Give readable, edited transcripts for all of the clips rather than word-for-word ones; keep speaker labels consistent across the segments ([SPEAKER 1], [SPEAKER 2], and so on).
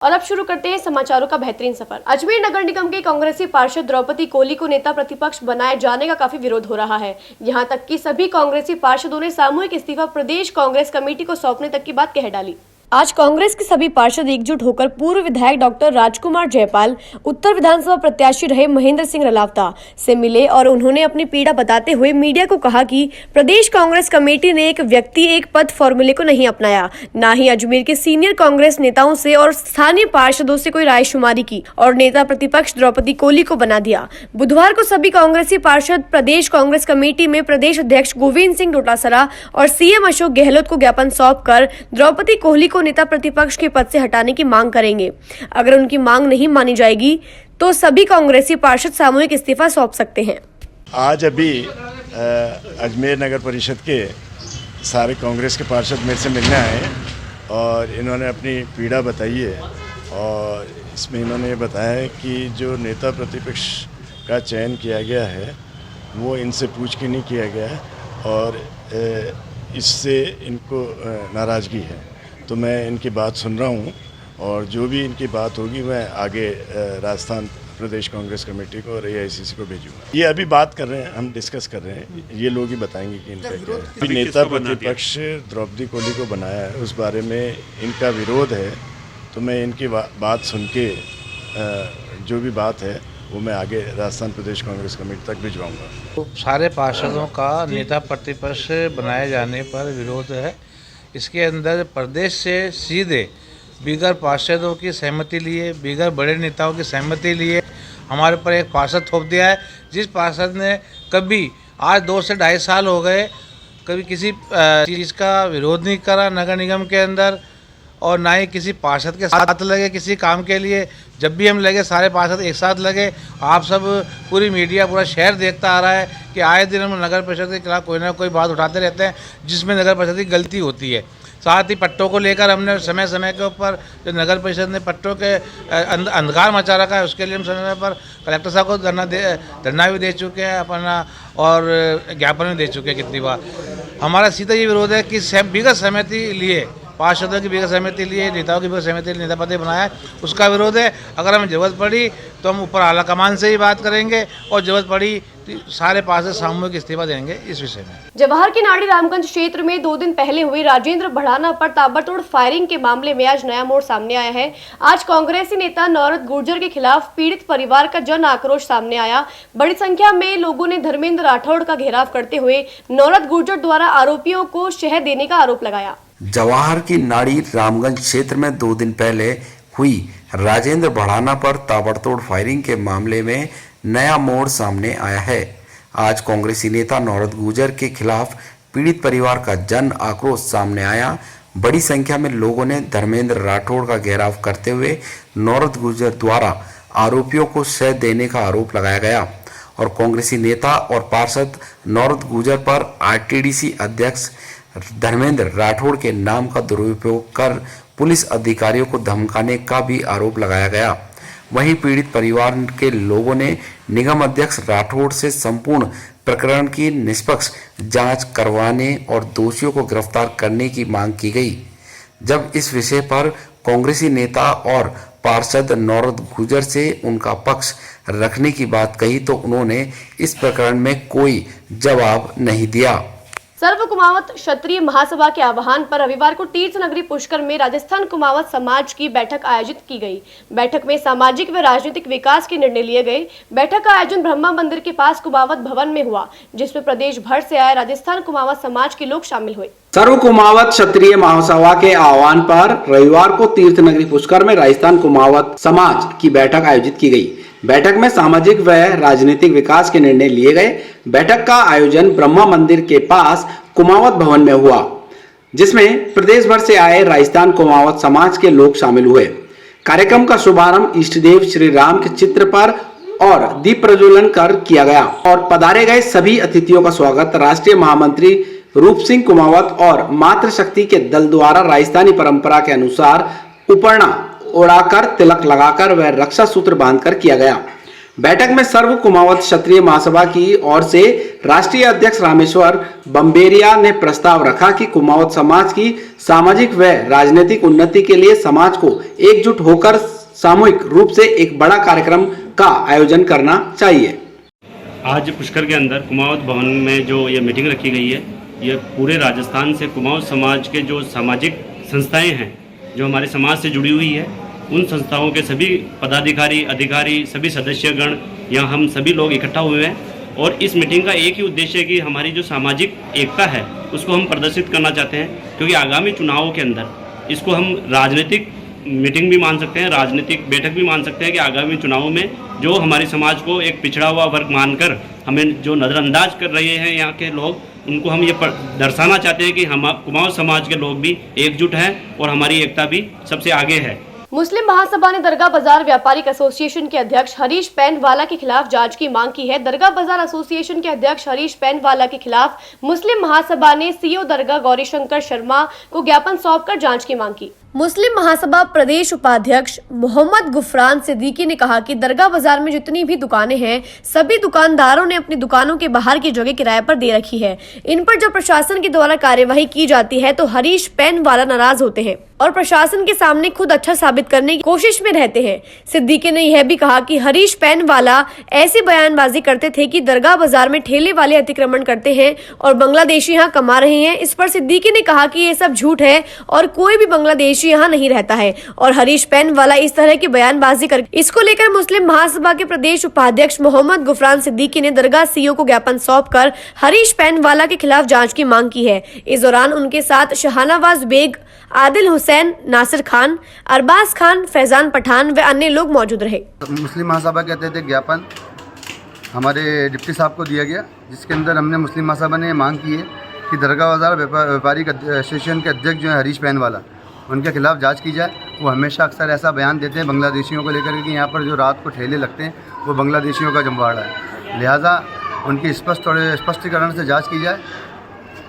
[SPEAKER 1] और अब शुरू करते हैं समाचारों का बेहतरीन सफर। अजमेर नगर निगम के कांग्रेसी पार्षद द्रौपदी कोली को नेता प्रतिपक्ष बनाए जाने का काफी विरोध हो रहा है। यहां तक कि सभी कांग्रेसी पार्षदों ने सामूहिक इस्तीफा प्रदेश कांग्रेस कमेटी को सौंपने तक की बात कह डाली। आज कांग्रेस के सभी पार्षद एकजुट होकर पूर्व विधायक डॉक्टर राजकुमार जयपाल, उत्तर विधानसभा प्रत्याशी रहे महेंद्र सिंह रलावता से मिले और उन्होंने अपनी पीड़ा बताते हुए मीडिया को कहा कि प्रदेश कांग्रेस कमेटी ने एक व्यक्ति एक पद फॉर्मूले को नहीं अपनाया, न ही अजमेर के सीनियर कांग्रेस नेताओं से और स्थानीय पार्षदों से कोई रायशुमारी की और नेता प्रतिपक्ष द्रौपदी कोली को बना दिया। बुधवार को सभी कांग्रेसी पार्षद प्रदेश कांग्रेस कमेटी में प्रदेश अध्यक्ष गोविंद सिंह डोटासरा और सीएम अशोक गहलोत को ज्ञापन सौंप कर द्रौपदी कोली को नेता प्रतिपक्ष के पद से हटाने की मांग करेंगे। अगर उनकी मांग नहीं मानी जाएगी तो सभी कांग्रेसी पार्षद सामूहिक इस्तीफा सौंप सकते हैं।
[SPEAKER 2] आज अभी अजमेर नगर परिषद के सारे कांग्रेस के पार्षद मेरे से मिलने आए और इन्होंने अपनी पीड़ा बताई है और इसमें इन्होंने बताया है कि जो नेता प्रतिपक्ष का चयन किया गया है वो इनसे पूछ के नहीं किया गया है और इससे इनको नाराज़गी है। तो मैं इनकी बात सुन रहा हूँ और जो भी इनकी बात होगी मैं आगे राजस्थान प्रदेश कांग्रेस कमेटी को और AICC को भेजूंगा। ये अभी बात कर रहे हैं, हम डिस्कस कर रहे हैं, ये लोग ही बताएंगे कि इनका क्या है। नेता प्रतिपक्ष द्रौपदी कोली को बनाया है उस बारे में इनका विरोध है, तो मैं इनकी बात सुन के जो भी बात है वो मैं आगे राजस्थान प्रदेश कांग्रेस कमेटी तक भिजवाऊँगा।
[SPEAKER 3] तो सारे पार्षदों का नेता प्रतिपक्ष बनाए जाने पर विरोध है। इसके अंदर प्रदेश से सीधे बिगर पार्षदों की सहमति लिए, बिगर बड़े नेताओं की सहमति लिए हमारे पर एक पार्षद थोप दिया है, जिस पार्षद ने कभी आज 2 से 2.5 साल हो गए कभी किसी चीज़ का विरोध नहीं करा नगर निगम के अंदर और ना ही किसी पार्षद के साथ लगे किसी काम के लिए। जब भी हम लगे सारे पार्षद एक साथ लगे। आप सब पूरी मीडिया पूरा शहर देखता आ रहा है कि आए दिन हम नगर परिषद के खिलाफ कोई ना कोई बात उठाते रहते हैं जिसमें नगर परिषद की गलती होती है। साथ ही पट्टों को लेकर हमने समय समय के ऊपर जो नगर परिषद ने पट्टों के अंधकार मचा रखा है उसके लिए हम समय पर कलेक्टर साहब को धरना भी दे चुके हैं अपना और ज्ञापन भी दे चुके हैं कितनी बार। हमारा सीधा ये विरोध है कि बिगर सहमति लिए पार्षदों की बिगर सहमति लिए नेताओं की बिगर सहमति लिए नेता पद बनाया है उसका विरोध है। अगर हमें जरूरत पड़ी तो हम ऊपर आला कमान से ही बात करेंगे और जरूरत पड़ी सारे पार्षद सामूहिक इस्तीफा देंगे इस विषय में।
[SPEAKER 1] जवाहर की नाड़ी रामगंज क्षेत्र में 2 दिन पहले हुई राजेंद्र भड़ाना पर ताबड़तोड़ फायरिंग के मामले में आज नया मोड़ सामने आया है। आज कांग्रेसी नेता नौरत गुर्जर के खिलाफ पीड़ित परिवार का जन आक्रोश सामने आया। बड़ी संख्या में लोगों ने धर्मेंद्र राठौड़ का घेराव करते हुए नौरत गुर्जर द्वारा आरोपियों को शह देने का आरोप लगाया।
[SPEAKER 4] जवाहर की नाड़ी रामगंज क्षेत्र में 2 दिन पहले हुई राजेंद्र भड़ाना पर ताबड़तोड़ फायरिंग के मामले में नया मोड़ सामने आया है। आज कांग्रेसी नेता नौरत गुर्जर के खिलाफ पीड़ित परिवार का जन आक्रोश सामने आया। बड़ी संख्या में लोगों ने धर्मेंद्र राठौड़ का घेराव करते हुए नौरत गुर्जर द्वारा आरोपियों को शह देने का आरोप लगाया गया और कांग्रेसी नेता और पार्षद नौरत गुर्जर पर RTDC अध्यक्ष धर्मेंद्र राठौड़ के नाम का दुरुपयोग कर पुलिस अधिकारियों को धमकाने का भी आरोप लगाया गया। वहीं पीड़ित परिवार के लोगों ने निगम अध्यक्ष राठौड़ से संपूर्ण प्रकरण की निष्पक्ष जांच करवाने और दोषियों को गिरफ्तार करने की मांग की गई। जब इस विषय पर कांग्रेसी नेता और पार्षद नौरत गुर्जर से उनका पक्ष रखने की बात कही तो उन्होंने इस प्रकरण में कोई जवाब नहीं दिया।
[SPEAKER 1] सर्व कुमावत क्षत्रिय महासभा के आह्वान पर रविवार को तीर्थ नगरी पुष्कर में राजस्थान कुमावत समाज की बैठक आयोजित की गई। बैठक में सामाजिक व राजनीतिक विकास के निर्णय लिए गए। बैठक का आयोजन ब्रह्मा मंदिर के पास कुमावत भवन में हुआ, जिसमें प्रदेश भर से आए राजस्थान कुमावत समाज के लोग शामिल हुए।
[SPEAKER 5] सर्व कुमावत क्षत्रिय महासभा के आह्वान पर रविवार को तीर्थ नगरी पुष्कर में राजस्थान कुमावत समाज की बैठक आयोजित की गई। बैठक में सामाजिक व राजनीतिक विकास के निर्णय लिए गए। बैठक का आयोजन ब्रह्मा मंदिर के पास कुमावत भवन में हुआ, जिसमें प्रदेश भर से आए राजस्थान कुमावत समाज के लोग शामिल हुए। कार्यक्रम का शुभारंभ इष्टदेव श्री राम के चित्र पर और दीप प्रज्वलन कर किया गया और पधारे गए सभी अतिथियों का स्वागत राष्ट्रीय महामंत्री रूप सिंह कुमावत और मातृशक्ति के दल द्वारा राजस्थानी परंपरा के अनुसार उपरना ओढ़ाकर तिलक लगाकर व रक्षा सूत्र बांधकर किया गया। बैठक में सर्व कुमावत क्षत्रिय महासभा की ओर से राष्ट्रीय अध्यक्ष रामेश्वर बम्बेरिया ने प्रस्ताव रखा कि कुमावत समाज की सामाजिक व राजनीतिक उन्नति के लिए समाज को एकजुट होकर सामूहिक रूप से एक बड़ा कार्यक्रम का आयोजन करना चाहिए।
[SPEAKER 6] आज पुष्कर के अंदर कुमावत भवन में जो ये मीटिंग रखी गई है, ये पूरे राजस्थान से कुमावत समाज के जो सामाजिक संस्थाएं हैं जो हमारे समाज से जुड़ी हुई है, उन संस्थाओं के सभी पदाधिकारी, अधिकारी, सभी सदस्यगण यहाँ हम सभी लोग इकट्ठा हुए हैं और इस मीटिंग का एक ही उद्देश्य है कि हमारी जो सामाजिक एकता है उसको हम प्रदर्शित करना चाहते हैं, क्योंकि आगामी चुनावों के अंदर इसको हम राजनीतिक मीटिंग भी मान सकते हैं, राजनीतिक बैठक भी मान सकते हैं कि आगामी चुनावों में जो हमारे समाज को एक पिछड़ा हुआ वर्ग मानकर हमें जो नज़रअंदाज कर रहे हैं यहाँ के लोग, उनको हम ये दर्शाना चाहते हैं कि हम कुमाऊं समाज के लोग भी एकजुट हैं और हमारी एकता भी सबसे आगे है।
[SPEAKER 1] मुस्लिम महासभा ने दरगाह बाजार व्यापारिक एसोसिएशन के अध्यक्ष हरीश पैनवाला के खिलाफ जांच की मांग की है। दरगाह बाजार एसोसिएशन के अध्यक्ष हरीश पैनवाला के खिलाफ मुस्लिम महासभा ने सीईओ दरगाह गौरीशंकर शर्मा को ज्ञापन सौंपकर जांच की मांग की। मुस्लिम महासभा प्रदेश उपाध्यक्ष मोहम्मद गुफरान सिद्दीकी ने कहा कि दरगाह बाजार में जितनी भी दुकानें हैं, सभी दुकानदारों ने अपनी दुकानों के बाहर की जगह किराए पर दे रखी है। इन पर जब प्रशासन के द्वारा कार्यवाही की जाती है तो हरीश पैनवाला नाराज होते हैं और प्रशासन के सामने खुद अच्छा साबित करने की कोशिश में रहते हैं। सिद्दीकी ने यह भी कहा कि हरीश पैनवाला ऐसी बयानबाजी करते थे कि दरगाह बाजार में ठेले वाले अतिक्रमण करते हैं और बांग्लादेशी यहाँ कमा रहे हैं। इस पर सिद्दीकी ने कहा कि ये सब झूठ है और कोई भी बांग्लादेशी यहाँ नहीं रहता है और हरीश पैनवाला इस तरह की बयानबाजी कर। इसको लेकर मुस्लिम महासभा के प्रदेश उपाध्यक्ष मोहम्मद गुफरान सिद्दीकी ने दरगाह सीईओ को ज्ञापन सौंपकर हरीश पैनवाला के खिलाफ जांच की मांग की है। इस दौरान उनके साथ शहानवाज बेग, आदिल हुसैन, नासिर खान, अरबाज खान, फैजान पठान व अन्य लोग मौजूद रहे।
[SPEAKER 7] मुस्लिम महासभा के अध्यक्ष ज्ञापन हमारे डिप्टी साहब को दिया गया, जिसके अंदर हमने मुस्लिम महासभा ने मांग की है कि दरगाह बाजार व्यापारिक एसोसिएशन के अध्यक्ष जो है हरीश पैनवाला, उनके खिलाफ जांच की जाए। वो हमेशा अक्सर ऐसा बयान देते हैं बांग्लादेशियों को लेकर कि यहाँ पर जो रात को ठेले लगते हैं वो बांग्लादेशियों का जमवाड़ा है, लिहाजा उनकी स्पष्टीकरण से जांच की जाए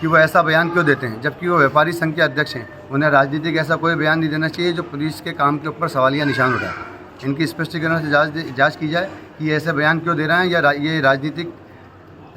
[SPEAKER 7] कि वो ऐसा बयान क्यों देते हैं, जबकि वो व्यापारी संघ के अध्यक्ष हैं। उन्हें राजनीतिक ऐसा कोई बयान नहीं देना चाहिए जो पुलिस के काम के ऊपर सवालिया निशान उठाए। इनकी स्पष्टीकरण से जांच की जाए कि ये ऐसे बयान क्यों दे रहे हैं या ये राजनीतिक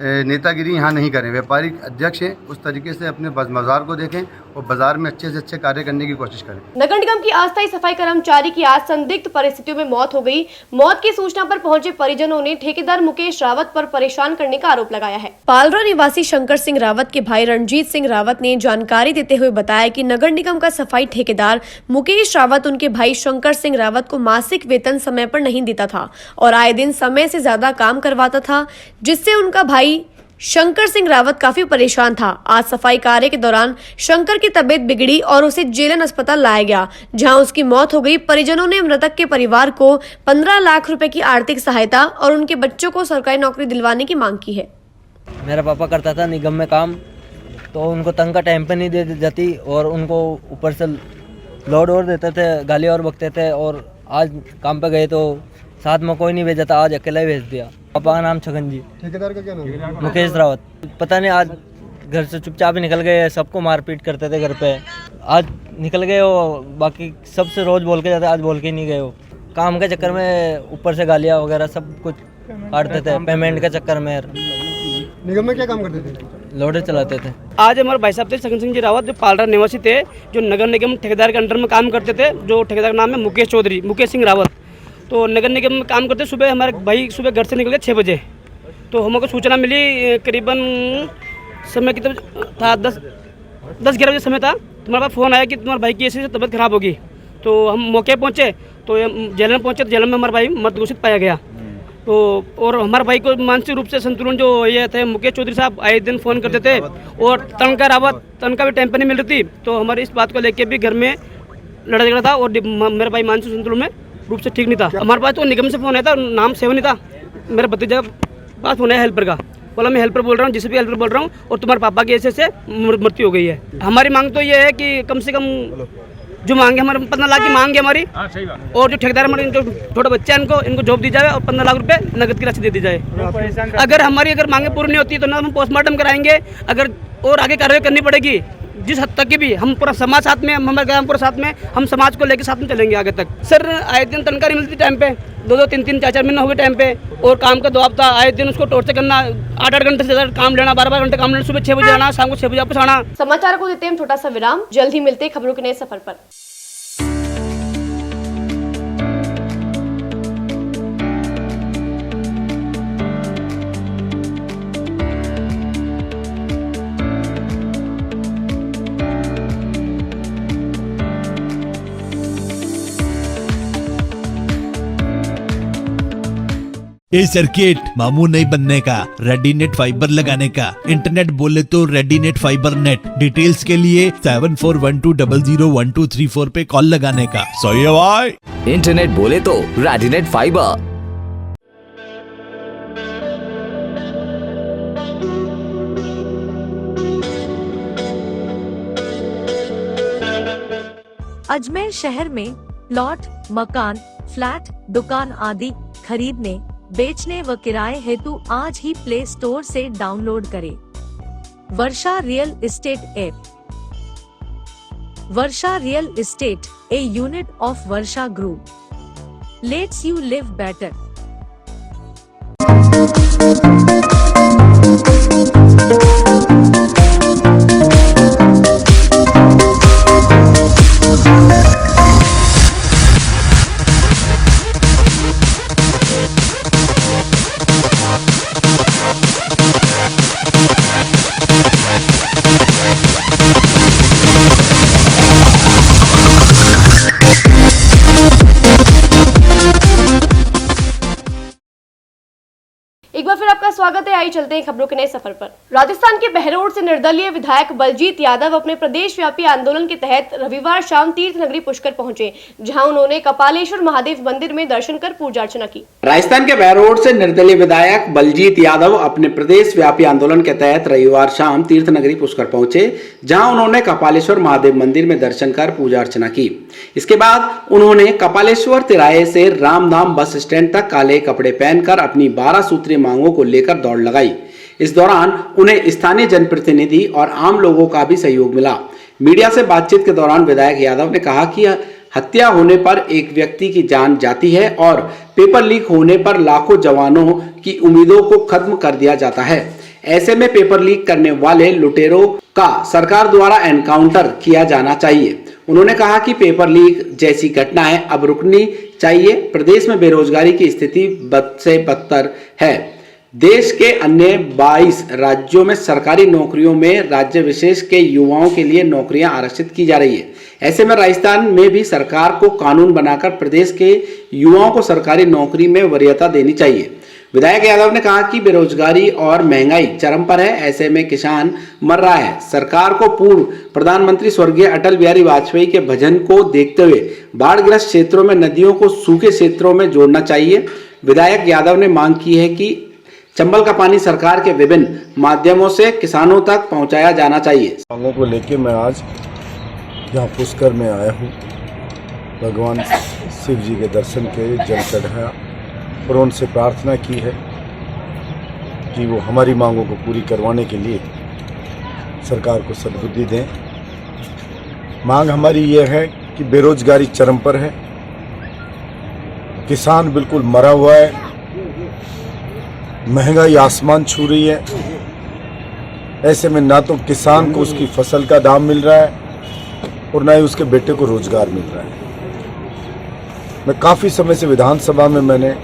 [SPEAKER 7] नेतागिरी यहाँ नहीं करें। व्यापारिक अध्यक्ष हैं, उस तरीके से अपने बाजार को देखें और बाजार में अच्छे से अच्छे कार्य करने की कोशिश करें।
[SPEAKER 1] नगर निगम की अस्थायी सफाई कर्मचारी की आज संदिग्ध परिस्थितियों में मौत हो गई। मौत की सूचना पर पहुंचे परिजनों ने ठेकेदार मुकेश रावत पर परेशान करने का आरोप लगाया है। पालरा निवासी शंकर सिंह रावत के भाई रणजीत सिंह रावत ने जानकारी देते हुए बताया कि नगर निगम का सफाई ठेकेदार मुकेश रावत उनके भाई शंकर सिंह रावत को मासिक वेतन समय पर नहीं देता था और आए दिन समय से ज्यादा काम करवाता था, जिससे उनका भाई शंकर सिंह रावत काफी परेशान था। आज सफाई कार्य के दौरान शंकर की तबीयत बिगड़ी और उसे जेलन अस्पताल लाया गया, जहां उसकी मौत हो गई। परिजनों ने मृतक के परिवार को 15 लाख रुपए की आर्थिक सहायता और उनके बच्चों को सरकारी नौकरी दिलवाने की मांग की है।
[SPEAKER 8] मेरा पापा करता था निगम में काम, तो उनको तनख्वाह टाइम पे नहीं दे जाती और उनको ऊपर से लोड और देते थे, गाली और बकते थे। और आज काम पे गए तो साथ में कोई नहीं भेजा था, आज अकेला ही भेज दिया। पापा का नाम छगन जी, ठेकेदार का क्या नाम है? मुकेश रावत। पता नहीं आज घर से चुपचाप ही निकल गए, सबको मारपीट करते थे घर पे। आज निकल गए वो, बाकी सबसे रोज बोल के जाते, आज बोल के नहीं गए वो। काम के चक्कर में ऊपर से गालियाँ वगैरह सब कुछ काटते थे, पेमेंट के चक्कर में।
[SPEAKER 9] निगम में क्या काम करते थे?
[SPEAKER 8] लोडर चलाते थे।
[SPEAKER 10] आज हमारे भाई साहब थे छगन सिंह जी रावत, जो पालरा निवासी थे, जो नगर निगम ठेकेदार के अंडर में काम करते थे। जो ठेकेदार का नाम है मुकेश सिंह रावत। तो नगर निगम में काम करते। सुबह हमारे भाई सुबह घर से निकले 6 बजे, तो हमको सूचना मिली करीबन समय कितना था, 10-11 बजे समय था। तुम्हारे पास फ़ोन आया कि तुम्हारे भाई की ऐसे तबीयत खराब होगी। तो हम मौके पहुँचे, तो जेल में पहुँचे, तो जेल में हमारे भाई मृत घोषित पाया गया। तो और हमारे भाई को मानसिक रूप से संतुलन जो ये थे, मुकेश चौधरी साहब आए दिन फ़ोन करते थे और तनख्वाह भी टाइम पर नहीं मिल रही थी। तो हमारे इस बात को लेकर भी घर में लड़ा झगड़ा था और मेरा भाई मानसिक संतुलन में रूप से ठीक नहीं था। हमारे पास तो निगम से फ़ोन आया था, नाम सेव नहीं था। मेरा भतीजा पास फ़ोन है हेल्पर का, बोला मैं हेल्पर बोल रहा हूँ, जिसे भी हेल्पर बोल रहा हूँ, और तुम्हारे पापा की ऐसे मृत्यु हो गई है। हमारी मांग तो ये है कि कम से कम जो मांगे हमारे 15 लाख की मांग है हमारी, और जो ठेकेदार हमारे जो छोटे बच्चे हैं इनको जॉब दी जाए और 15 लाख रुपए नगद की राशि दे दी जाए। अगर हमारी मांगे पूरी नहीं होती तो ना हम पोस्टमार्टम कराएंगे, अगर और आगे कार्रवाई करनी पड़ेगी। जिस हद तक की भी हम पूरा समाज साथ में, हमारे गाँव पूरा साथ में, हम समाज को लेकर साथ में चलेंगे आगे तक। सर आए दिन तनख्वाह नहीं मिलती टाइम पे, 2-2, 3-3, 4-4 महीने हो गए टाइम पे, और काम का दबाव था। आए दिन उसको टॉर्चर करना, 8-8 घंटे से ज़्यादा काम लेना, 12-12 घंटे काम लेना, सुबह 6 बजे आना, शाम को 6 बजे वापस आना।
[SPEAKER 1] समाचार को देते हैं हम छोटा सा विराम, जल्द ही मिलते हैं खबरों के नए सफर पर।
[SPEAKER 11] ए सर्किट मामू नहीं बनने का, रेडीनेट फाइबर लगाने का। इंटरनेट बोले तो रेडीनेट फाइबर नेट। डिटेल्स के लिए 7412001234 पे कॉल लगाने का। सही है भाई।
[SPEAKER 12] इंटरनेट बोले तो रेडीनेट फाइबर।
[SPEAKER 13] अजमेर शहर में प्लॉट, मकान, फ्लैट, दुकान आदि खरीदने, बेचने व किराए हेतु आज ही प्ले स्टोर से डाउनलोड करें Varsha real estate app. Varsha real estate, a unit of Varsha group, lets you live better.
[SPEAKER 1] एक बार फिर आपका स्वागत है। आइए चलते हैं खबरों के नए सफर पर। राजस्थान के बहरोड से निर्दलीय विधायक बलजीत यादव अपने प्रदेश व्यापी आंदोलन के तहत रविवार शाम तीर्थ नगरी पुष्कर पहुंचे, जहां उन्होंने कपालेश्वर महादेव मंदिर में दर्शन कर पूजा अर्चना की।
[SPEAKER 5] राजस्थान के बहरोड से निर्दलीय विधायक बलजीत यादव अपने प्रदेश व्यापी आंदोलन के तहत रविवार शाम तीर्थ नगरी पुष्कर पहुंचे, जहां उन्होंने कपालेश्वर महादेव मंदिर में दर्शन कर पूजा अर्चना की। इसके बाद उन्होंने कपालेश्वर तिराहे से रामधाम बस स्टैंड तक काले कपड़े पहनकर अपनी 12 सूत्रीय मांगों को लेकर दौड़ लगाई। इस दौरान उन्हें स्थानीय जनप्रतिनिधि और आम लोगों का भी सहयोग मिला। मीडिया से बातचीत के दौरान विधायक यादव ने कहा कि हत्या होने पर एक व्यक्ति की जान जाती है और पेपर लीक होने पर लाखों जवानों की उम्मीदों को खत्म कर दिया जाता है। ऐसे में पेपर लीक करने वाले लुटेरों का सरकार द्वारा एनकाउंटर किया जाना चाहिए। उन्होंने कहा कि पेपर लीक जैसी घटनाएं अब रुकनी चाहिए। प्रदेश में बेरोजगारी की स्थिति बद से बदतर है। देश के अन्य 22 राज्यों में सरकारी नौकरियों में राज्य विशेष के युवाओं के लिए नौकरियां आरक्षित की जा रही है। ऐसे में राजस्थान में भी सरकार को कानून बनाकर प्रदेश के युवाओं को सरकारी नौकरी में वरीयता देनी चाहिए। विधायक यादव ने कहा कि बेरोजगारी और महंगाई चरम पर है। ऐसे में किसान मर रहा है। सरकार को पूर्व प्रधानमंत्री स्वर्गीय अटल बिहारी वाजपेयी के भजन को देखते हुए बाढ़ग्रस्त क्षेत्रों में नदियों को सूखे क्षेत्रों में जोड़ना चाहिए। विधायक यादव ने मांग की है कि चंबल का पानी सरकार के विभिन्न माध्यमों से किसानों तक पहुंचाया जाना चाहिए।
[SPEAKER 2] मांगों को लेकर मैं आज यहाँ पुष्कर में आया हूँ। भगवान शिव जी के दर्शन के जल चढ़ाया और उनसे प्रार्थना की है कि वो हमारी मांगों को पूरी करवाने के लिए सरकार को सद्बुद्धि दें। मांग हमारी ये है कि बेरोजगारी चरम पर है, किसान बिल्कुल मरा हुआ है, महंगाई आसमान छू रही है। ऐसे में ना तो किसान को उसकी फसल का दाम मिल रहा है और ना ही उसके बेटे को रोजगार मिल रहा है। मैं काफ़ी समय से विधानसभा में मैंने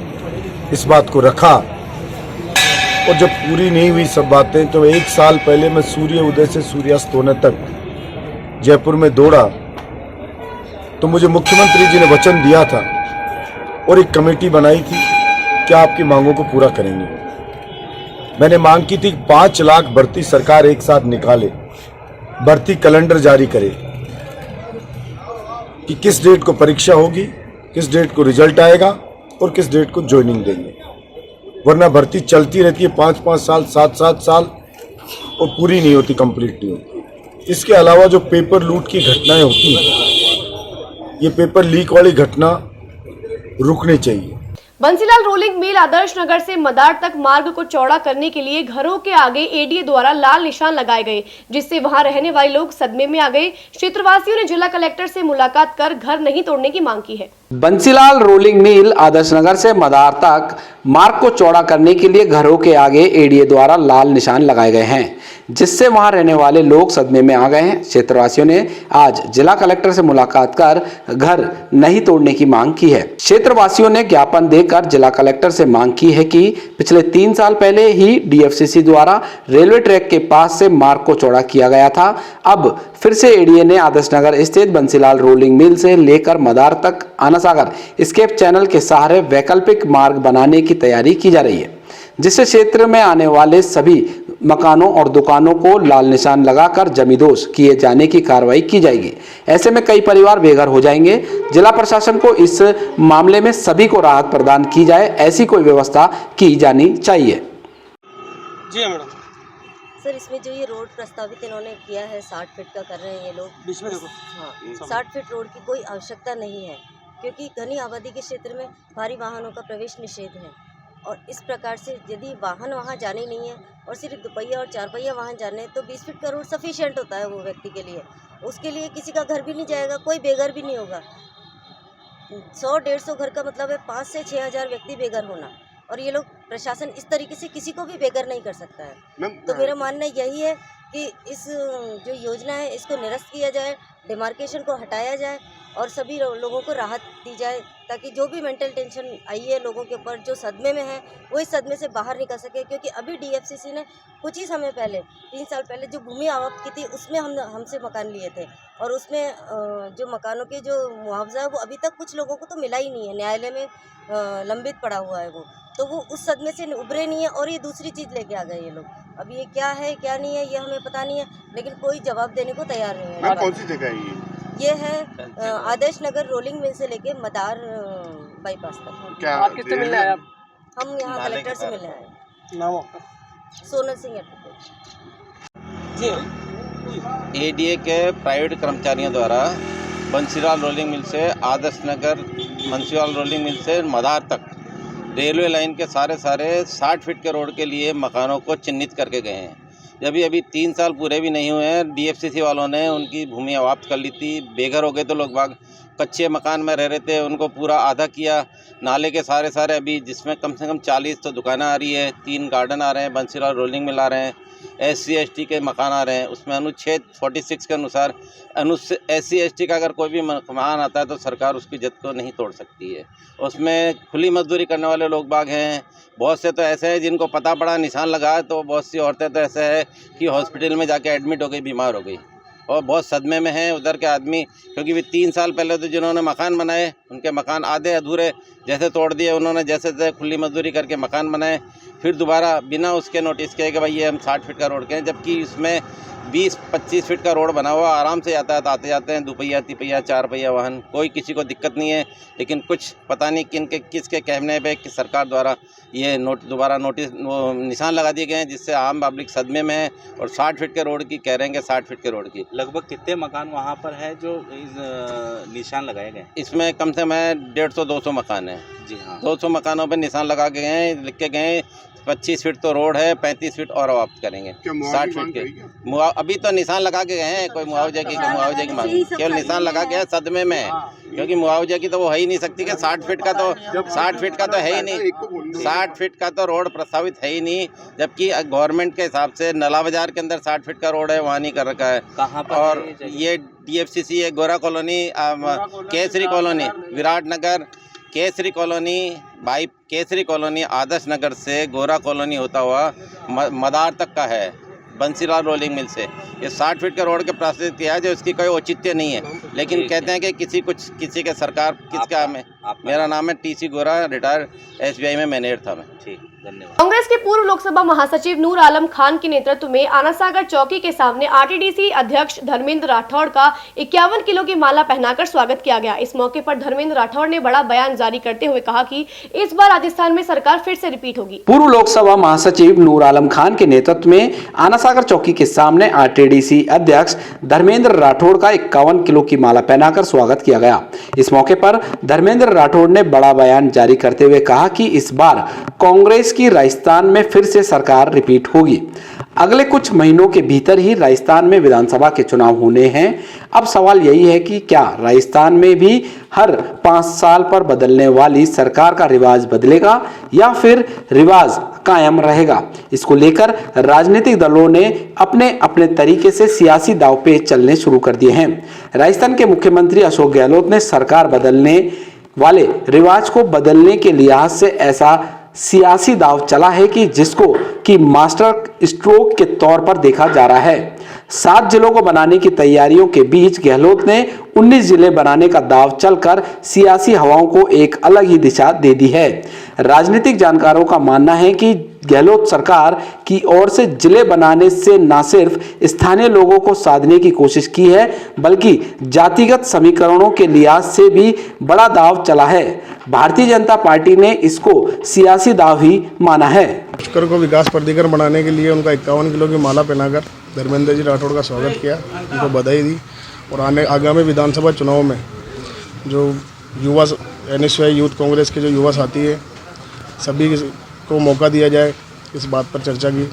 [SPEAKER 2] इस बात को रखा और जब पूरी नहीं हुई सब बातें, तो 1 साल पहले मैं सूर्य उदय से सूर्यास्त होने तक जयपुर में दौड़ा, तो मुझे मुख्यमंत्री जी ने वचन दिया था और एक कमेटी बनाई थी कि आपकी मांगों को पूरा करेंगे। मैंने मांग की थी 5 लाख भर्ती सरकार एक साथ निकाले, भर्ती कैलेंडर जारी करे कि किस डेट को परीक्षा होगी, किस डेट को रिजल्ट आएगा और किस डेट को ज्वाइनिंग देंगे। वरना भर्ती चलती रहती है 5-5 साल, 7-7 साल और पूरी नहीं होती, कंप्लीट नहीं होती। इसके अलावा जो पेपर लूट की घटनाएं होती हैं, ये पेपर लीक वाली घटना रुकनी चाहिए।
[SPEAKER 1] बंसीलाल रोलिंग मिल आदर्श नगर से मदार तक मार्ग को चौड़ा करने के लिए घरों के आगे एडीए द्वारा लाल निशान लगाए गए, जिससे वहां रहने वाले लोग सदमे में आ गए। क्षेत्रवासियों ने जिला कलेक्टर से मुलाकात कर घर नहीं तोड़ने की मांग की है।
[SPEAKER 5] बंसीलाल रोलिंग मिल आदर्श नगर से मदार तक मार्ग को चौड़ा करने के लिए घरों के आगे एडीए द्वारा लाल निशान लगाए गए हैं, जिससे वहां रहने वाले लोग सदमे में आ गए हैं। क्षेत्रवासियों ने आज जिला कलेक्टर से मुलाकात कर घर नहीं तोड़ने की मांग की है। क्षेत्रवासियों ने ज्ञापन देकर जिला कलेक्टर से मांग की है कि पिछले 3 साल पहले ही डीएफसीसी द्वारा रेलवे ट्रैक के पास से मार्ग को चौड़ा किया गया था। अब फिर से एडीए ने आदर्श नगर स्थित बंसीलाल रोलिंग मिल से लेकर मदार तक आनासागर स्केप चैनल के सहारे वैकल्पिक मार्ग बनाने की तैयारी की जा रही है, जिससे क्षेत्र में आने वाले सभी मकानों और दुकानों को लाल निशान लगाकर जमींदोज किए जाने की कार्रवाई की जाएगी। ऐसे में कई परिवार बेघर हो जाएंगे। जिला प्रशासन को इस मामले में सभी को राहत प्रदान की जाए, ऐसी कोई व्यवस्था की जानी चाहिए।
[SPEAKER 9] जी मैडम।
[SPEAKER 14] सर, इसमें जो ये रोड प्रस्तावित इन्होंने किया है 60 फीट का कर रहे हैं ये लोग।
[SPEAKER 9] बीच में देखो।
[SPEAKER 14] हाँ, 60 फीट रोड की कोई आवश्यकता नहीं है, क्योंकि घनी आबादी के क्षेत्र में भारी वाहनों का प्रवेश निषेध है। और इस प्रकार से यदि वाहन वहाँ जाने नहीं है और सिर्फ दुपहिया और 4 पहिया वाहन जाने हैं तो 20 फीट का रोड सफिशिएंट होता है वो व्यक्ति के लिए। उसके लिए किसी का घर भी नहीं जाएगा, कोई बेघर भी नहीं होगा। 100-150 घर का मतलब है 5 से 6 हज़ार व्यक्ति बेघर होना, और ये लोग प्रशासन इस तरीके से किसी को भी बेघर नहीं कर सकता है। तो मेरा मानना यही है कि इस जो योजना है इसको निरस्त किया जाए, डिमार्केशन को हटाया जाए और सभी लोगों को राहत दी जाए, ताकि जो भी मेंटल टेंशन आई है लोगों के ऊपर, जो सदमे में है वो इस सदमे से बाहर निकल सके। क्योंकि अभी डीएफसीसी ने कुछ ही समय पहले 3 साल पहले जो भूमि आवक की थी उसमें हमसे मकान लिए थे, और उसमें जो मकानों के जो मुआवजा है वो अभी तक कुछ लोगों को तो मिला ही नहीं है, न्यायालय में लंबित पड़ा हुआ है वो, तो वो उस सदमे से उभरे नहीं है और ये दूसरी चीज़ लेके आ गए ये लोग। अब ये क्या है क्या नहीं है ये हमें पता नहीं है, लेकिन कोई जवाब देने को तैयार नहीं है।
[SPEAKER 7] कौन सी जगह है
[SPEAKER 14] ये है आदर्श नगर रोलिंग मिल से लेके मदार बाईपास तक।
[SPEAKER 7] क्या
[SPEAKER 9] आप किससे मिलने आए?
[SPEAKER 14] हम यहाँ कलेक्टर से मिलने आए।
[SPEAKER 9] नाम आपका?
[SPEAKER 14] सोनल सिंह एडवोकेट।
[SPEAKER 9] जी।
[SPEAKER 3] एडीए के प्राइवेट कर्मचारियों द्वारा बंसीलाल रोलिंग मिल से आदर्श नगर, बंसीलाल रोलिंग मिल से मदार तक रेलवे लाइन के सारे 60 फीट के रोड के लिए मकानों को चिन्हित करके गए हैं। अभी 3 साल पूरे भी नहीं हुए हैं, डीएफसीसी वालों ने उनकी भूमि अवाप्त कर ली थी। बेघर हो गए तो लोग बाग कच्चे मकान में रह रहे थे, उनको पूरा आधा किया। नाले के सारे अभी जिसमें कम से कम 40 तो दुकानें आ रही है, 3 गार्डन आ रहे हैं, बंसीलाल रोलिंग मिल आ रहे हैं, SC/ST के मकान आ रहे हैं। उसमें अनुच्छेद 46 के अनुसार SC/ST का अगर कोई भी मकान आता है तो सरकार उसकी जद को नहीं तोड़ सकती है। उसमें खुली मजदूरी करने वाले लोग बाग हैं। बहुत से तो ऐसे हैं जिनको पता पड़ा निशान लगा, तो बहुत सी औरतें तो ऐसे है कि हॉस्पिटल में जाके एडमिट हो गई, बीमार हो गई, और बहुत सदमे में हैं उधर के आदमी। क्योंकि भी 3 साल पहले तो जिन्होंने मकान बनाए उनके मकान आधे अधूरे जैसे तोड़ दिए उन्होंने, जैसे तैसे खुली मजदूरी करके मकान बनाए, फिर दोबारा बिना उसके नोटिस के कि भाई ये हम 60 फीट का रोड कहें, जबकि इसमें 20-25 फीट का रोड बना हुआ, आराम से यातायात आते जाते हैं, दुपहिया, तिपहिया, 4 पहिया वाहन, कोई किसी को दिक्कत नहीं है। लेकिन कुछ पता नहीं किसके कहने पे कि सरकार द्वारा ये दोबारा नोटिस निशान लगा दिए गए हैं, जिससे आम पब्लिक सदमे में है। और 60 फीट के रोड की कह रहे हैं कि 60 फीट के रोड की
[SPEAKER 15] लगभग कितने मकान वहाँ पर है जो निशान लगाए गए?
[SPEAKER 3] इसमें कम से कम 150-200 मकान है।
[SPEAKER 15] जी हाँ,
[SPEAKER 3] 200 मकानों पे निशान लगा के गए हैं, लिख के गए हैं 25 फीट तो रोड है, 35 फीट और अवाप्त करेंगे। 60 फीट के अभी तो निशान लगा के गए हैं, कोई मुआवजे की मांग, केवल निशान लगा के सदमे में है, क्योंकि मुआवजे की तो वो है ही नहीं सकती कि 60 फीट का तो है ही नहीं, 60 फीट का तो रोड प्रस्तावित है ही नहीं। जबकि गवर्नमेंट के हिसाब से नला बाजार के अंदर 60 फीट का रोड है, वहाँ नहीं कर रखा है।
[SPEAKER 15] कहाँ पर?
[SPEAKER 3] और ये DFCC है, गोरा कॉलोनी, केसरी कॉलोनी, विराट नगर, केसरी कॉलोनी, केसरी कॉलोनी, आदर्श नगर से गोरा कॉलोनी होता हुआ मदार तक का है, बंसीलाल रोलिंग मिल से। ये 60 फीट के रोड के प्रस्तावित किया है, जो इसकी कोई औचित्य नहीं है। लेकिन कहते हैं कि किसी के सरकार किसका हमें। मेरा नाम है TC गोरा, रिटायर्ड SBI में मैनेजर था मैं।
[SPEAKER 15] ठीक, धन्यवाद।
[SPEAKER 1] कांग्रेस के पूर्व लोकसभा महासचिव नूर आलम खान के नेतृत्व में आनासागर चौकी के सामने RTDC अध्यक्ष धर्मेंद्र राठौड़ का 51 किलो की माला पहनाकर स्वागत किया गया। इस मौके पर धर्मेंद्र राठौड़ ने बड़ा बयान जारी करते हुए कहा कि इस बार राजस्थान में सरकार फिर से रिपीट होगी।
[SPEAKER 5] पूर्व लोकसभा महासचिव नूर आलम खान के नेतृत्व में आनासागर चौकी के सामने RTDC अध्यक्ष धर्मेंद्र राठौड़ का 51 किलो की माला पहनाकर स्वागत किया गया। इस मौके पर धर्मेंद्र राठौड़ ने बड़ा बयान जारी करते हुए कहा कि इस बार कांग्रेस की राजस्थान में फिर से सरकार रिपीट होगी। अगले कुछ महीनों के भीतर ही राजस्थान में विधानसभा के चुनाव होने हैं। अब सवाल यही है कि क्या राजस्थान में भी हर 5 साल पर बदलने वाली सरकार का रिवाज बदलेगा या फिर रिवाज कायम रहेगा। इसको लेकर राजनीतिक दलों ने अपने अपने तरीके से सियासी दांवपेच चलने शुरू कर दिए हैं। राजस्थान के मुख्यमंत्री अशोक गहलोत ने सरकार बदलने वाले रिवाज को बदलने के लिहाज से ऐसा सियासी दांव चला है कि जिसको कि मास्टर स्ट्रोक के तौर पर देखा जा रहा है। 7 जिलों को बनाने की तैयारियों के बीच गहलोत ने 19 जिले बनाने का दांव चलकर सियासी हवाओं को एक अलग ही दिशा दे दी है। राजनीतिक जानकारों का मानना है कि गहलोत सरकार की ओर से जिले बनाने से न सिर्फ स्थानीय लोगों को साधने की कोशिश की है बल्कि जातिगत समीकरणों के लिहाज से भी बड़ा दांव चला है। भारतीय जनता पार्टी ने इसको सियासी दांव ही माना है।
[SPEAKER 16] पुष्कर को विकास प्राधिकरण बनाने के लिए उनका 51 किलो की माला पहनाकर धर्मेंद्र जी राठौड़ का स्वागत किया, उनको बधाई दी और आगामी विधानसभा चुनाव में जो युवा NSY यूथ कांग्रेस के जो युवा साथी है सभी को मौका दिया जाए, इस बात पर चर्चा की।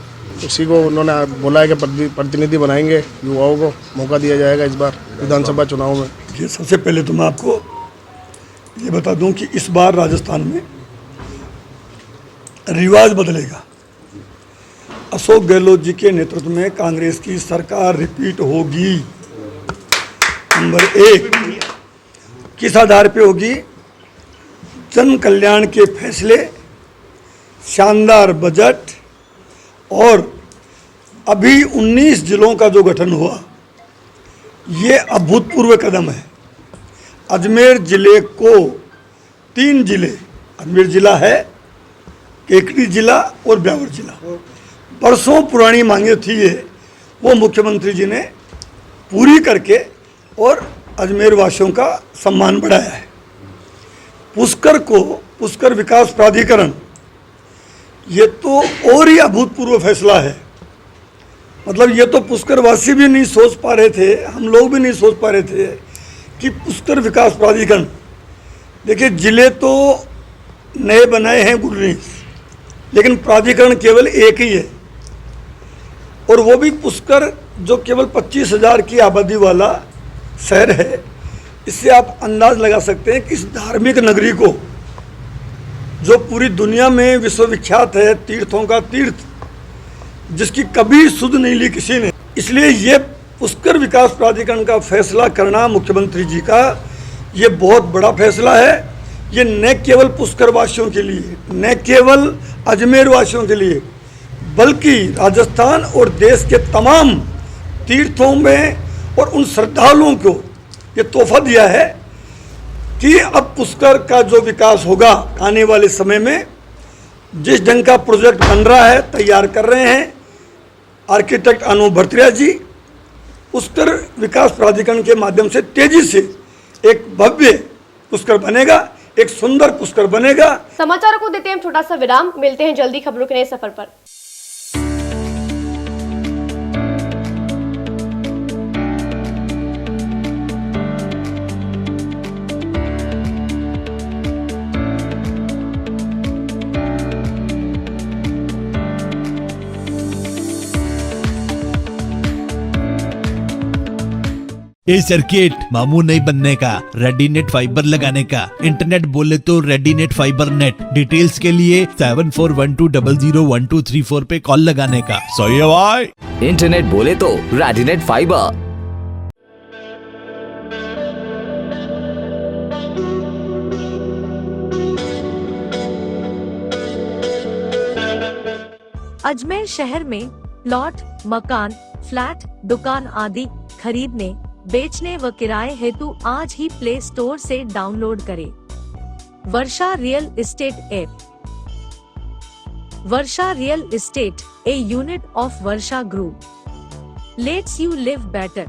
[SPEAKER 16] उसी को उन्होंने बोला है कि प्रतिनिधि बनाएंगे, युवाओं को मौका दिया जाएगा इस बार विधानसभा चुनाव में।
[SPEAKER 17] ये सबसे पहले तो मैं आपको ये बता दूं कि इस बार राजस्थान में रिवाज बदलेगा। अशोक गहलोत जी के नेतृत्व में कांग्रेस की सरकार रिपीट होगी। नंबर 1 किस आधार पे होगी? जन कल्याण के फैसले, शानदार बजट और अभी 19 जिलों का जो गठन हुआ ये अभूतपूर्व कदम है। अजमेर जिले को 3 जिले, अजमेर जिला है, केकड़ी जिला और ब्यावर जिला, बरसों पुरानी मांगे थी ये, वो मुख्यमंत्री जी ने पूरी करके और अजमेर वासियों का सम्मान बढ़ाया है। पुष्कर को पुष्कर विकास प्राधिकरण, ये तो और ही अभूतपूर्व फैसला है। मतलब ये तो पुष्कर वासी भी नहीं सोच पा रहे थे, हम लोग भी नहीं सोच पा रहे थे कि पुष्कर विकास प्राधिकरण, देखिए जिले तो नए बनाए हैं 19, लेकिन प्राधिकरण केवल एक ही है और वो भी पुष्कर जो केवल 25,000 की आबादी वाला शहर है। इससे आप अंदाज लगा सकते हैं कि इस धार्मिक नगरी को जो पूरी दुनिया में विश्वविख्यात है, तीर्थों का तीर्थ, जिसकी कभी सुध नहीं ली किसी ने, इसलिए ये पुष्कर विकास प्राधिकरण का फैसला करना मुख्यमंत्री जी का ये बहुत बड़ा फैसला है। ये न केवल पुष्कर वासियों के लिए, न केवल अजमेर वासियों के लिए, बल्कि राजस्थान और देश के तमाम तीर्थों में और उन श्रद्धालुओं को ये तोहफा दिया है कि अब पुष्कर का जो विकास होगा आने वाले समय में, जिस ढंग का प्रोजेक्ट बन रहा है, तैयार कर रहे हैं आर्किटेक्ट अनु भरतिया जी, पुष्कर विकास प्राधिकरण के माध्यम से तेजी से एक भव्य पुष्कर बनेगा, एक सुंदर पुष्कर बनेगा।
[SPEAKER 1] समाचारों को देते हैं छोटा सा विराम, मिलते हैं जल्दी खबरों के नए सफर पर।
[SPEAKER 11] ए सर्किट मामू नहीं बनने का, रेडीनेट फाइबर लगाने का। इंटरनेट बोले तो रेडीनेट फाइबर नेट। डिटेल्स के लिए 7412001234 पे कॉल लगाने का। सही है भाई।
[SPEAKER 12] इंटरनेट बोले तो रेडीनेट फाइबर।
[SPEAKER 13] अजमेर शहर में प्लॉट, मकान, फ्लैट, दुकान आदि खरीदने, बेचने व किराए हेतु आज ही प्ले स्टोर से डाउनलोड करें Varsha real estate app. Varsha real estate, a unit of Varsha group, lets you live better.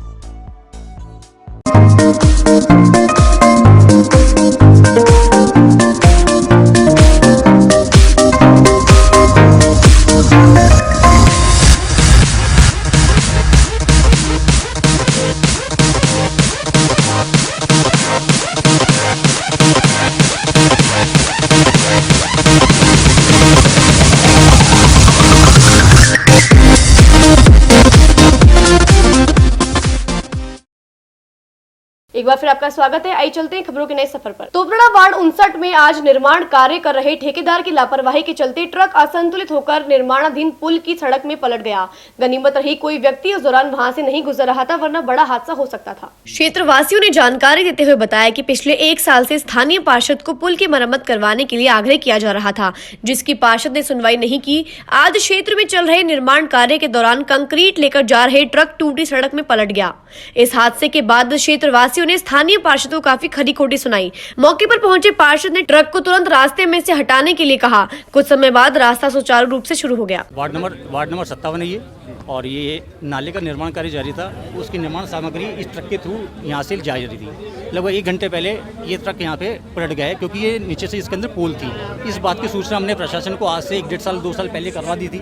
[SPEAKER 1] बार फिर आपका स्वागत है। आइए चलते हैं खबरों के नए सफर पर। तोपड़ा वार्ड 59 में आज निर्माण कार्य कर रहे ठेकेदार की लापरवाही के चलते ट्रक असंतुलित होकर निर्माणाधीन पुल की सड़क में पलट गया। गनीमत रही कोई व्यक्ति उस दौरान वहां से नहीं गुजर रहा था, वरना बड़ा हादसा हो सकता था। क्षेत्रवासियों ने जानकारी देते हुए बताया कि पिछले 1 साल से स्थानीय पार्षद को पुल की मरम्मत करवाने के लिए आग्रह किया जा रहा था, जिसकी पार्षद ने सुनवाई नहीं की। आज क्षेत्र में चल रहे निर्माण कार्य के दौरान कंक्रीट लेकर जा रहे ट्रक टूटी सड़क में पलट गया। इस हादसे के बाद क्षेत्रवासियों ने स्थानीय पार्षद को काफी खरी खोटी सुनाई। मौके पर पहुंचे पार्षद ने ट्रक को तुरंत रास्ते में से हटाने के लिए कहा। कुछ समय बाद रास्ता सुचारू रूप से शुरू हो गया।
[SPEAKER 18] वार्ड नंबर 57 है ये, और ये नाले का निर्माण कार्य जारी था। उसकी निर्माण सामग्री इस ट्रक के थ्रू यहाँ से जा रही थी। लगभग 1 घंटे पहले ये ट्रक यहाँ पे पलट गया है, क्योंकि ये नीचे से इसके अंदर पोल थी। इस बात की सूचना हमने प्रशासन को आज से 1-1.5 साल 2 साल पहले करवा दी थी,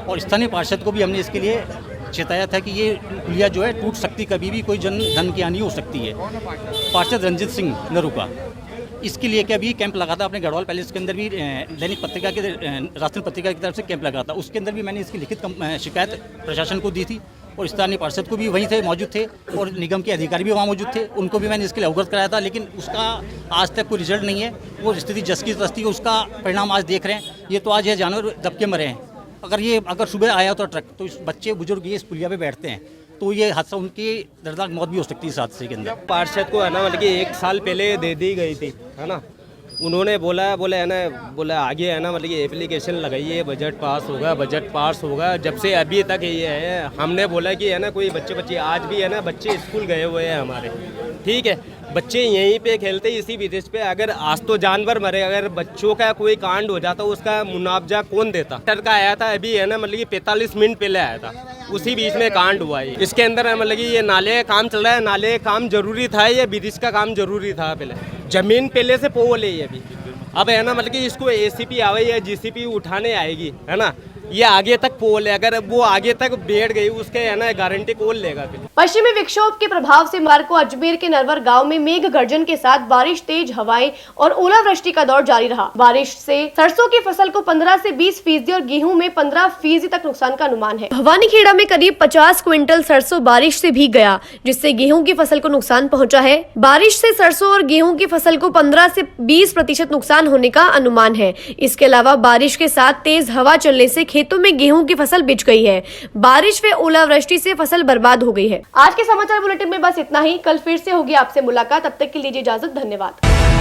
[SPEAKER 18] और स्थानीय पार्षद को भी हमने इसके लिए चेताया था कि ये पुलिया जो है टूट सकती, कभी भी कोई जन धन की हानि हो सकती है। पार्षद रंजीत सिंह नरुका इसके लिए क्या भी कैंप लगा था अपने गढ़वाल पैलेस के अंदर भी, दैनिक पत्रिका के राष्ट्रीय पत्रिका की तरफ से कैंप लगा था। उसके अंदर भी मैंने इसकी लिखित शिकायत प्रशासन को दी थी, और स्थानीय पार्षद को भी वहीं थे मौजूद थे, और निगम के अधिकारी भी वहाँ मौजूद थे। उनको भी मैंने इसके लिए अवगत कराया था, लेकिन उसका आज तक कोई रिजल्ट नहीं है। वो स्थिति जस की तस थी, उसका परिणाम आज देख रहे हैं। ये तो आज ये जानवर दबके मरे हैं। अगर सुबह आया तो ट्रक, तो बच्चे बुजुर्ग ये इस पुलिया पे बैठते हैं, तो ये हादसा उनकी दर्दनाक मौत भी हो सकती है इस हादसे के अंदर।
[SPEAKER 9] पार्षद को है ना, मतलब कि 1 साल पहले दे दी गई थी, है ना। उन्होंने बोला है ना, बोला आगे है ना, मतलब कि एप्लीकेशन लगाइए, बजट पास होगा। जब से अभी तक ये है, हमने बोला कि है ना कोई बच्चे आज भी है ना बच्चे स्कूल गए हुए हैं हमारे, ठीक है। बच्चे यहीं पे खेलते इसी ब्रिज पे। अगर आज तो जानवर मरे, अगर बच्चों का कोई कांड हो जाता उसका मुआवजा कौन देता? ट्रक का आया था अभी है ना, मतलब कि 45 मिनट पहले आया था, उसी बीच में कांड हुआ है। इसके अंदर मतलब कि ये नाले का काम चल रहा है। नाले का काम जरूरी था, ये ब्रिज का काम जरूरी था। पहले जमीन पहले से पोल है ये अभी। अब है ना, मतलब कि इसको ACP आवे या GCP उठाने आएगी, है ना। ये आगे तक पोल है, अगर वो आगे तक बैठ गई उसके है ना गारंटी कौन लेगा?
[SPEAKER 1] पश्चिमी विक्षोभ के प्रभाव से मंगलवार को अजमेर के नरवर गांव में मेघ गर्जन के साथ बारिश, तेज हवाएं और ओलावृष्टि का दौर जारी रहा। बारिश से सरसों की फसल को 15 से 20% और गेहूं में 15% तक नुकसान का अनुमान है। भवानीखेड़ा में करीब 50 क्विंटल सरसों बारिश से भीग गया, जिससे गेहूं की फसल को नुकसान पहुंचा है। बारिश से सरसों और गेहूं की फसल को 15 से 20% नुकसान होने का अनुमान है। इसके अलावा बारिश के साथ तेज हवा चलने से खेतों में गेहूं की फसल बिछ गई है। बारिश व ओलावृष्टि से फसल बर्बाद हो गई है। आज के समाचार बुलेटिन में बस इतना ही। कल फिर से होगी आपसे मुलाकात। तब तक के लिए इजाजत। धन्यवाद।